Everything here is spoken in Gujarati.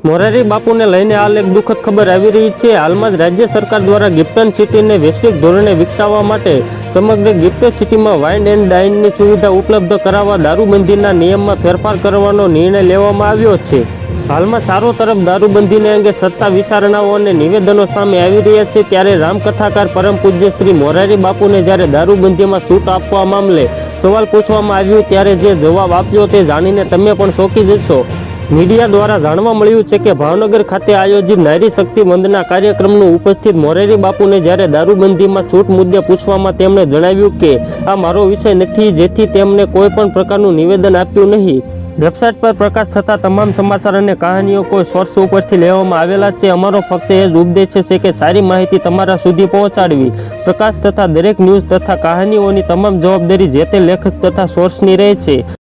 મોરારી બાપુને લઈને હાલ એક દુઃખદ ખબર આવી રહી છે। હાલમાં જ રાજ્ય સરકાર દ્વારા ગિફ્ટ સિટીને વૈશ્વિક ધોરણે વિકસાવવા માટે સમગ્ર ગિફ્ટ સિટીમાં વાઇન એન્ડ ડાઇનની સુવિધા ઉપલબ્ધ કરાવવા દારૂબંધીના નિયમમાં ફેરફાર કરવાનો નિર્ણય લેવામાં આવ્યો છે। હાલમાં ચારો તરફ દારૂબંધીને અંગે ચર્ચા વિચારણાઓ અને નિવેદનો સામે આવી રહ્યા છે। ત્યારે રામકથાકાર પરમ પૂજ્ય શ્રી મોરારી બાપુને જ્યારે દારૂબંધીમાં છૂટ આપવા મામલે સવાલ પૂછવામાં આવ્યું ત્યારે જે જવાબ આપ્યો તે જાણીને તમે પણ ચોંકી જશો। મીડિયા દ્વારા જાણવા મળ્યું છે કે ભાવનગર ખાતે આયોજિત નારી શક્તિ વંદના કાર્યક્રમનું ઉપસ્થિત મોરારી બાપુને જ્યારે દારૂબંધીમાં છૂટ મુદ્દે પૂછવામાં તેમણે જણાવ્યું કે આ મારો વિષય નથી, જેથી તેમને કોઈ પણ પ્રકારનું નિવેદન આપ્યું નહીં। વેબસાઇટ પર પ્રકાશ થતા તમામ સમાચાર અને કહાનીઓ કોઈ સોર્સ ઉપરથી લેવામાં આવેલા છે। અમારો ફક્ત એ જ ઉપદેશ છે કે સારી માહિતી તમારા સુધી પહોંચાડવી। પ્રકાશ તથા દરેક ન્યૂઝ તથા કહાનીઓની તમામ જવાબદારી જે તે લેખક તથા સોર્સની રહે છે।